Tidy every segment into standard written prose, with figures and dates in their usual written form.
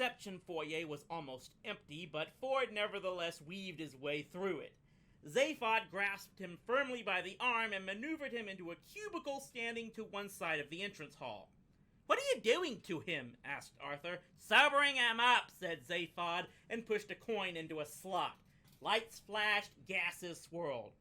reception foyer was almost empty, but Ford nevertheless weaved his way through it. Zaphod grasped him firmly by the arm and maneuvered him into a cubicle standing to one side of the entrance hall. "What are you doing to him?" asked Arthur. "Sobering him up," said Zaphod, and pushed a coin into a slot. Lights flashed, gases swirled.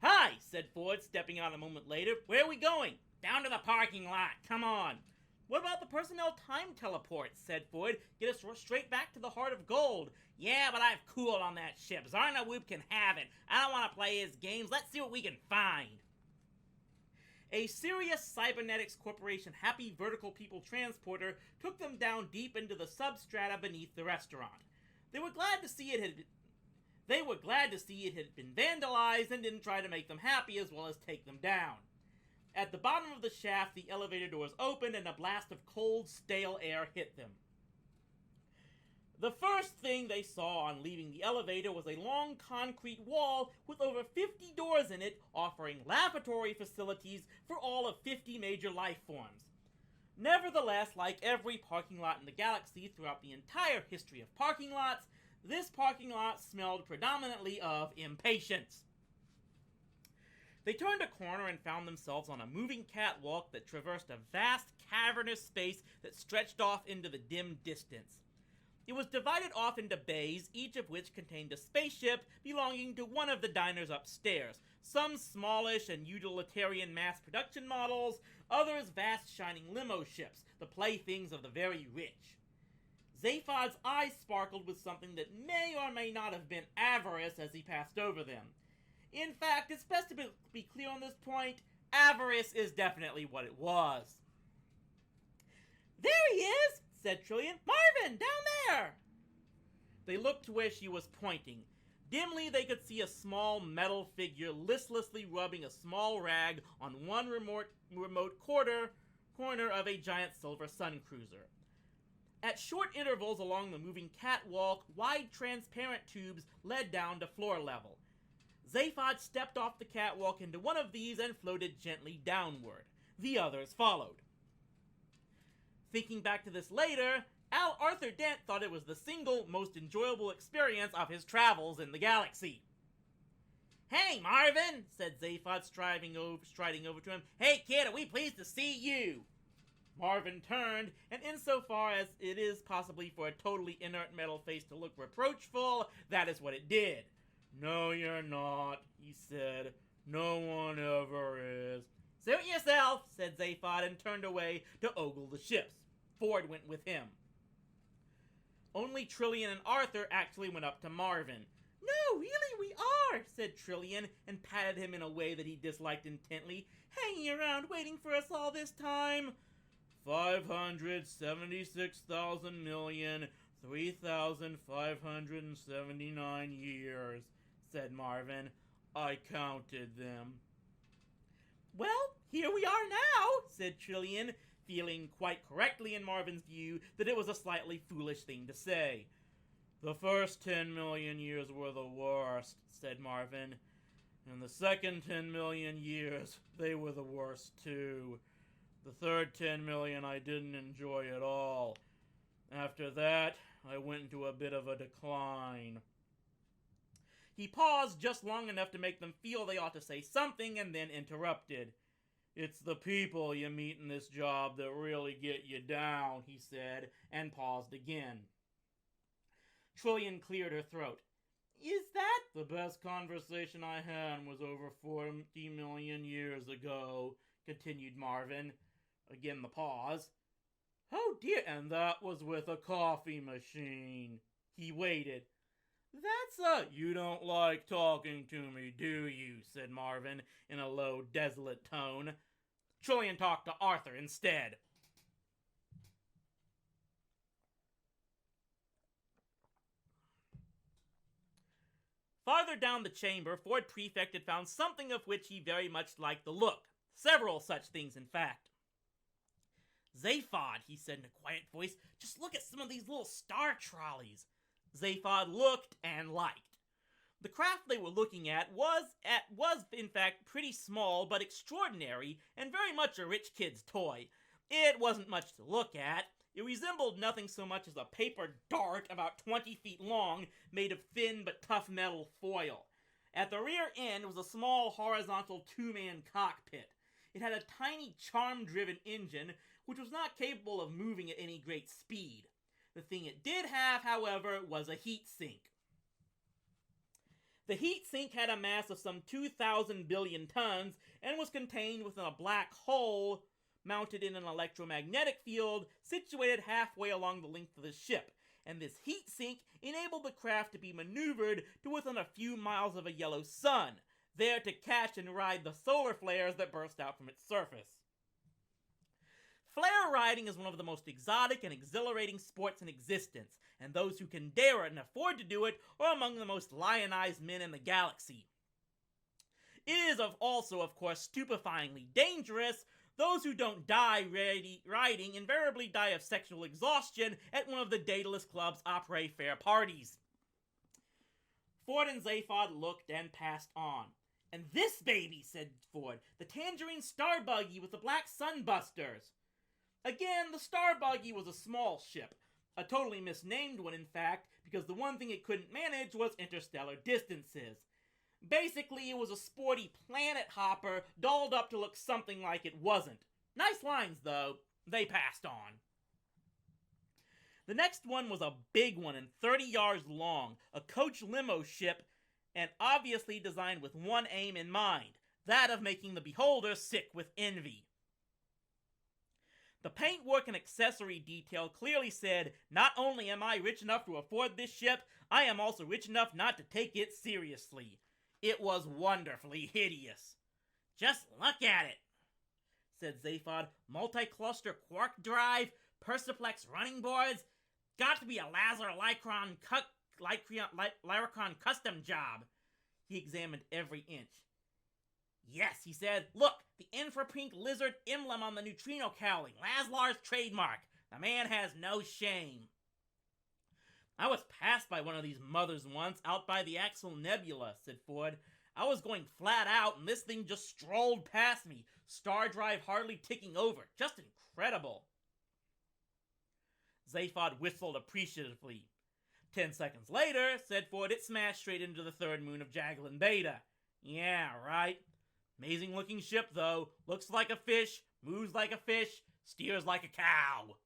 "Hi," said Ford, stepping out a moment later. "Where are we going?" "Down to the parking lot. Come on." "What about the personnel time teleport?" said Ford. "Get us straight back to the Heart of Gold." "Yeah, but I've cooled on that ship. Zarnawoop can have it. I don't want to play his games. Let's see what we can find." A Sirius Cybernetics Corporation Happy Vertical People Transporter took them down deep into the substrata beneath the restaurant. They were glad to see it had been vandalized and didn't try to make them happy as well as take them down. At the bottom of the shaft, the elevator doors opened and a blast of cold, stale air hit them. The first thing they saw on leaving the elevator was a long concrete wall with over 50 doors in it, offering laboratory facilities for all of 50 major life forms. Nevertheless, like every parking lot in the galaxy throughout the entire history of parking lots, this parking lot smelled predominantly of impatience. They turned a corner and found themselves on a moving catwalk that traversed a vast, cavernous space that stretched off into the dim distance. It was divided off into bays, each of which contained a spaceship belonging to one of the diners upstairs, some smallish and utilitarian mass production models, others vast shining limo ships, the playthings of the very rich. Zaphod's eyes sparkled with something that may or may not have been avarice as he passed over them. In fact, it's best to be clear on this point, avarice is definitely what it was. "There he is," said Trillian. "Marvin, down there!" They looked to where she was pointing. Dimly they could see a small metal figure listlessly rubbing a small rag on one remote corner of a giant silver sun cruiser. At short intervals along the moving catwalk, wide transparent tubes led down to floor level. Zaphod stepped off the catwalk into one of these and floated gently downward. The others followed. Thinking back to this later, Arthur Dent thought it was the single most enjoyable experience of his travels in the galaxy. "Hey, Marvin," said Zaphod, striding over to him. "Hey, kid, are we pleased to see you?" Marvin turned, and insofar as it is possibly for a totally inert metal face to look reproachful, that is what it did. "No, you're not," he said. "No one ever is." "Suit yourself," said Zaphod, and turned away to ogle the ships. Ford went with him. Only Trillian and Arthur actually went up to Marvin. "No, really we are," said Trillian, and patted him in a way that he disliked intently. "Hanging around waiting for us all this time." 576,000,003,579 years, said Marvin. "I counted them." "Well, here we are now," said Trillian, feeling quite correctly in Marvin's view that it was a slightly foolish thing to say. "The first 10 million years were the worst," said Marvin. "And the second 10 million years, they were the worst too. The third 10 million I didn't enjoy at all. After that, I went into a bit of a decline." He paused just long enough to make them feel they ought to say something, and then interrupted. "It's the people you meet in this job that really get you down," he said, and paused again. Trillian cleared her throat. "Is that—" "The best conversation I had was over 40 million years ago," continued Marvin. Again the pause. "Oh dear." "And that was with a coffee machine." He waited. "You don't like talking to me, do you?" said Marvin in a low, desolate tone. Trillian talked to Arthur instead. Farther down the chamber, Ford Prefect had found something of which he very much liked the look. Several such things, in fact. "Zaphod," he said in a quiet voice, "just look at some of these little star trolleys." Zaphod looked and liked. The craft they were looking at was in fact pretty small but extraordinary and very much a rich kid's toy. It wasn't much to look at. It resembled nothing so much as a paper dart about 20 feet long, made of thin but tough metal foil. At the rear end was a small horizontal two-man cockpit. It had a tiny charm-driven engine, which was not capable of moving at any great speed. The thing it did have, however, was a heat sink. The heat sink had a mass of some 2,000 billion tons and was contained within a black hole mounted in an electromagnetic field situated halfway along the length of the ship, and this heat sink enabled the craft to be maneuvered to within a few miles of a yellow sun, there to catch and ride the solar flares that burst out from its surface. Flare riding is one of the most exotic and exhilarating sports in existence, and those who can dare it and afford to do it are among the most lionized men in the galaxy. It is also, of course, stupefyingly dangerous. Those who don't die riding invariably die of sexual exhaustion at one of the Daedalus Club's après-fair parties. Ford and Zaphod looked and passed on. "And this baby," said Ford, "the Tangerine Star Buggy with the black sunbusters." Again, the Star Buggy was a small ship. A totally misnamed one, in fact, because the one thing it couldn't manage was interstellar distances. Basically, it was a sporty planet hopper dolled up to look something like it wasn't. Nice lines, though. They passed on. The next one was a big one and 30 yards long, a coach limo ship, and obviously designed with one aim in mind, that of making the beholder sick with envy. The paintwork and accessory detail clearly said, "Not only am I rich enough to afford this ship, I am also rich enough not to take it seriously." It was wonderfully hideous. "Just look at it," said Zaphod. "Multi-cluster quark drive, Persiplex running boards. Got to be a Lazar Lycron custom job." He examined every inch. "Yes," he said. "Look, the infrapink lizard emblem on the neutrino cowling. Laszlar's trademark. The man has no shame." "I was passed by one of these mothers once, out by the Axel Nebula," said Ford. "I was going flat out, and this thing just strolled past me. Star drive hardly ticking over. Just incredible." Zaphod whistled appreciatively. 10 seconds later, said Ford, it smashed straight into the third moon of Jagelin Beta. "Yeah, right. Amazing looking ship, though. Looks like a fish, moves like a fish, steers like a cow."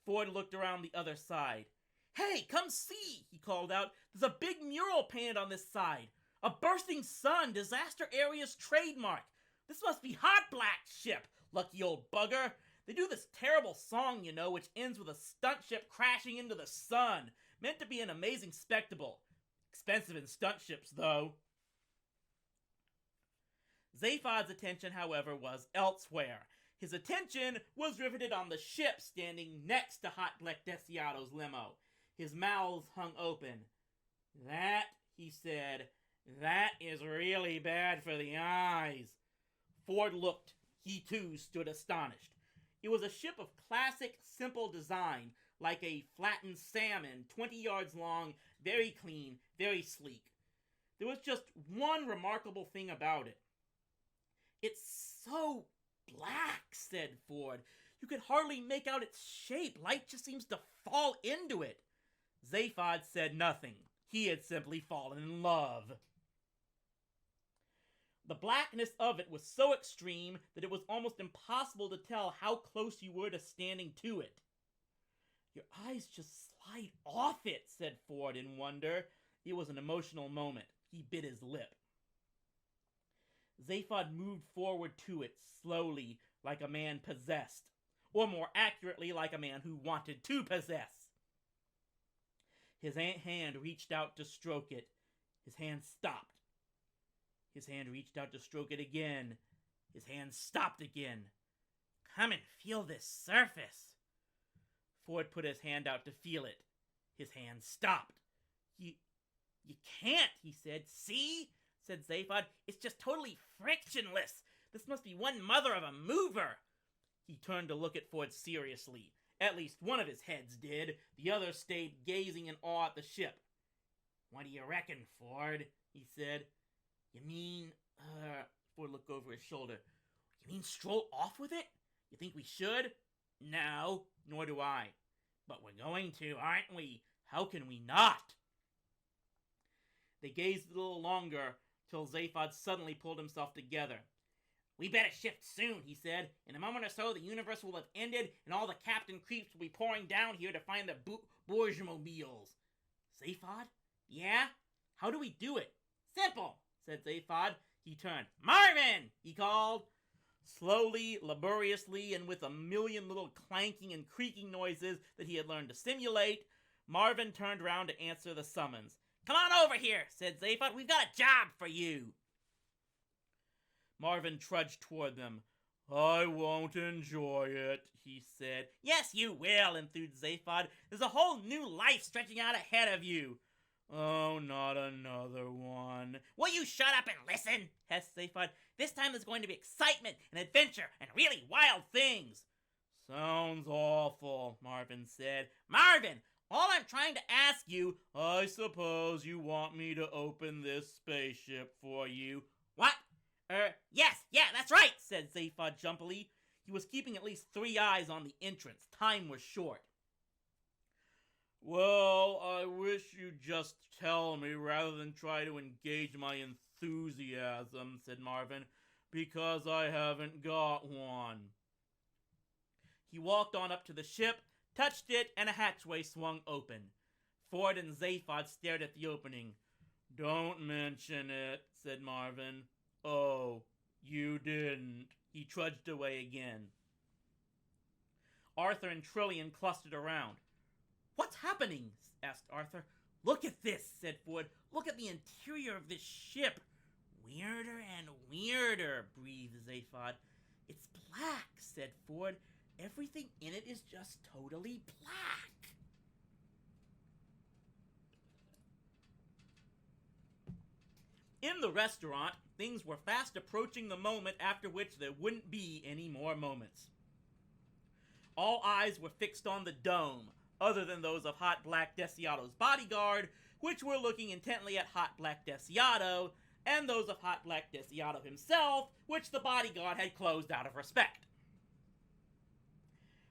Ford looked around the other side. "Hey, come see," he called out. "There's a big mural painted on this side. A bursting sun, disaster area's trademark. This must be Hot Black's ship, lucky old bugger. They do this terrible song, you know, which ends with a stunt ship crashing into the sun. Meant to be an amazing spectacle. Expensive in stunt ships, though." Zaphod's attention, however, was elsewhere. His attention was riveted on the ship standing next to Hot Black Desiato's limo. His mouth hung open. "That," he said, "that is really bad for the eyes." Ford looked. He, too, stood astonished. It was a ship of classic, simple design, like a flattened salmon, 20 yards long, very clean, very sleek. There was just one remarkable thing about it. "It's so black," said Ford. "You could hardly make out its shape. Light just seems to fall into it." Zaphod said nothing. He had simply fallen in love. The blackness of it was so extreme that it was almost impossible to tell how close you were to standing to it. "Your eyes just slide off it," said Ford in wonder. It was an emotional moment. He bit his lip. Zaphod moved forward to it, slowly, like a man possessed. Or more accurately, like a man who wanted to possess. His hand reached out to stroke it. His hand stopped. His hand reached out to stroke it again. His hand stopped again. "Come and feel this surface." Ford put his hand out to feel it. His hand stopped. You can't," he said. "See?" said Zaphod. "It's just totally frictionless. This must be one mother of a mover." He turned to look at Ford seriously. At least one of his heads did. The other stayed gazing in awe at the ship. "What do you reckon, Ford?" he said. "You mean, Ford looked over his shoulder. "You mean stroll off with it? You think we should?" No, nor do I. But we're going to, aren't we? How can we not? They gazed a little longer, till Zaphod suddenly pulled himself together. We better shift soon, he said. In a moment or so, the universe will have ended, and all the captain creeps will be pouring down here to find the Bourgemobiles. Zaphod? Yeah? How do we do it? Simple, said Zaphod. He turned. Marvin! He called. Slowly, laboriously, and with a million little clanking and creaking noises that he had learned to simulate, Marvin turned round to answer the summons. Come on over here, said Zaphod. We've got a job for you. Marvin trudged toward them. I won't enjoy it, he said. Yes, you will, enthused Zaphod. There's a whole new life stretching out ahead of you. Oh, not another one. Will you shut up and listen? Hessed Zaphod. This time there's going to be excitement and adventure and really wild things. Sounds awful, Marvin said. Marvin, all I'm trying to ask you, I suppose you want me to open this spaceship for you. What? Yes, that's right, said Zaphod jumpily. He was keeping at least 3 eyes on the entrance. Time was short. Well, I wish you'd just tell me rather than try to engage my enthusiasm, said Marvin, because I haven't got one. He walked on up to the ship, touched it, and a hatchway swung open. Ford and Zaphod stared at the opening. Don't mention it, said Marvin. Oh, you didn't. He trudged away again. Arthur and Trillian clustered around. What's happening? Asked Arthur. Look at this, said Ford. Look at the interior of this ship. Weirder and weirder, breathed Zaphod. It's black, said Ford. Everything in it is just totally black. In the restaurant, things were fast approaching the moment after which there wouldn't be any more moments. All eyes were fixed on the dome, other than those of Hot Black Desiato's bodyguard, which were looking intently at Hot Black Desiato, and those of Hot Black Desiato himself, which the bodyguard had closed out of respect.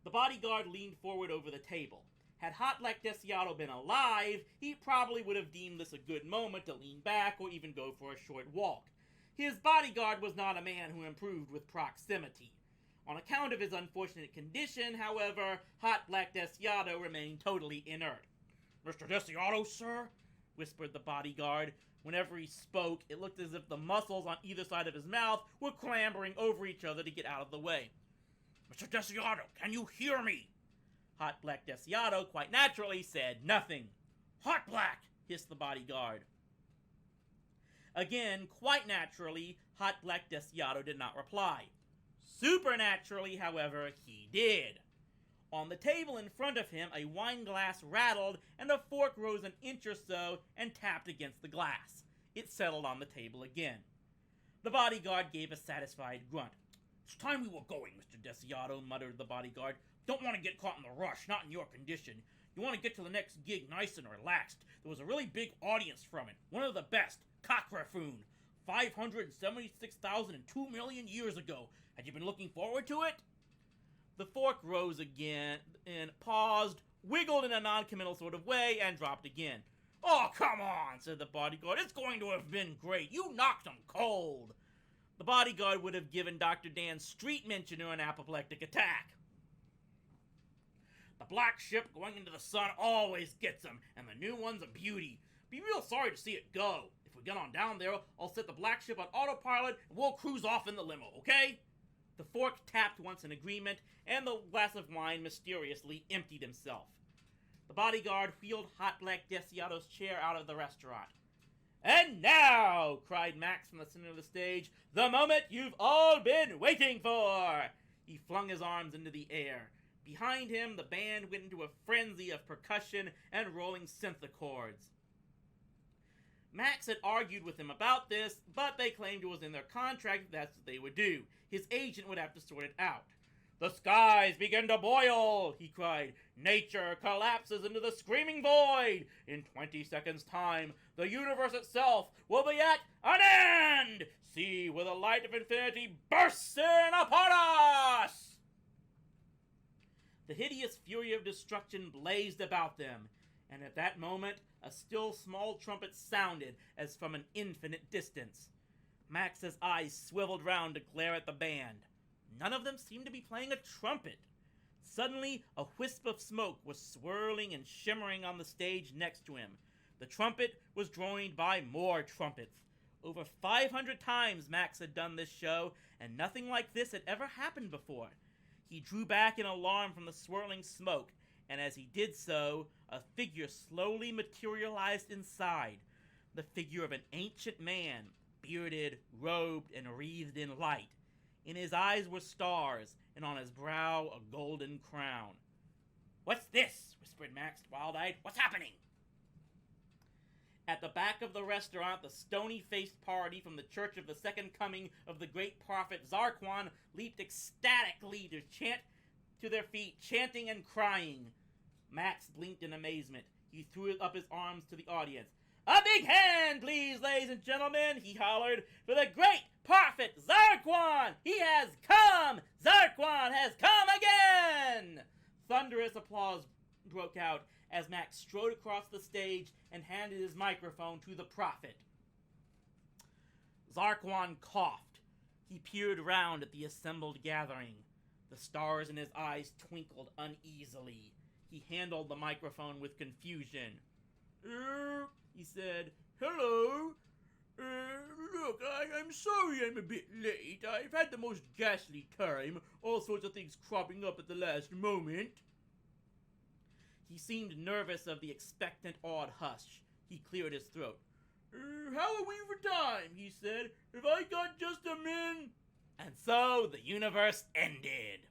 The bodyguard leaned forward over the table. Had Hot Black Desiato been alive, he probably would have deemed this a good moment to lean back or even go for a short walk. His bodyguard was not a man who improved with proximity. On account of his unfortunate condition, however, Hot Black Desiato remained totally inert. Mr. Desiato, sir? Whispered the bodyguard. Whenever he spoke, it looked as if the muscles on either side of his mouth were clambering over each other to get out of the way. Mr. Desiato, can you hear me? Hot Black Desiato, quite naturally, said nothing. Hot Black, hissed the bodyguard. Again, quite naturally, Hot Black Desiato did not reply. Supernaturally, however, he did. On the table in front of him, a wine glass rattled, and a fork rose an inch or so and tapped against the glass. It settled on the table again. The bodyguard gave a satisfied grunt. It's time we were going, Mr. Desiato, muttered the bodyguard. Don't want to get caught in the rush, not in your condition. You want to get to the next gig nice and relaxed. There was a really big audience from it. One of the best. Cockcrafoon. 576,002 million years ago. Had you been looking forward to it? The fork rose again and paused, wiggled in a non-committal sort of way, and dropped again. Oh, come on, said the bodyguard. It's going to have been great. You knocked him cold. The bodyguard would have given Dr. Dan's street mentioner an apoplectic attack. The black ship going into the sun always gets him, and the new one's a beauty. Be real sorry to see it go. If we get on down there, I'll set the black ship on autopilot, and we'll cruise off in the limo, okay? The fork tapped once in agreement, and the glass of wine mysteriously emptied himself. The bodyguard wheeled Hot Black Desiato's chair out of the restaurant. And now, cried Max from the center of the stage, the moment you've all been waiting for! He flung his arms into the air. Behind him, the band went into a frenzy of percussion and rolling synth accords. Max had argued with him about this, but they claimed it was in their contract that that's what they would do. His agent would have to sort it out. The skies begin to boil, he cried. Nature collapses into the screaming void. In 20 seconds' time, the universe itself will be at an end. See where the light of infinity bursts in upon us! The hideous fury of destruction blazed about them, and at that moment, a still small trumpet sounded as from an infinite distance. Max's eyes swiveled round to glare at the band. None of them seemed to be playing a trumpet. Suddenly, a wisp of smoke was swirling and shimmering on the stage next to him. The trumpet was joined by more trumpets. Over 500 times Max had done this show, and nothing like this had ever happened before. He drew back in alarm from the swirling smoke, and as he did so, a figure slowly materialized inside. The figure of an ancient man, bearded, robed, and wreathed in light. In his eyes were stars, and on his brow a golden crown. "What's this?" whispered Max, wild-eyed. "What's happening?" At the back of the restaurant, the stony-faced party from the Church of the Second Coming of the Great Prophet Zarquan leaped ecstatically to their feet, chanting and crying. Max blinked in amazement. He threw up his arms to the audience. "A big hand, please, ladies and gentlemen," he hollered, "for the Great Prophet Zarquan! He has come! Zarquan has come again!" Thunderous applause broke out as Max strode across the stage and handed his microphone to the prophet. Zarquan coughed. He peered round at the assembled gathering. The stars in his eyes twinkled uneasily. He handled the microphone with confusion. He said, "Hello. Look, I'm sorry I'm a bit late. I've had the most ghastly time. All sorts of things cropping up at the last moment." He seemed nervous of the expectant awed hush. He cleared his throat. "How are we for time?" he said. "Have I got just a minute?" And so the universe ended.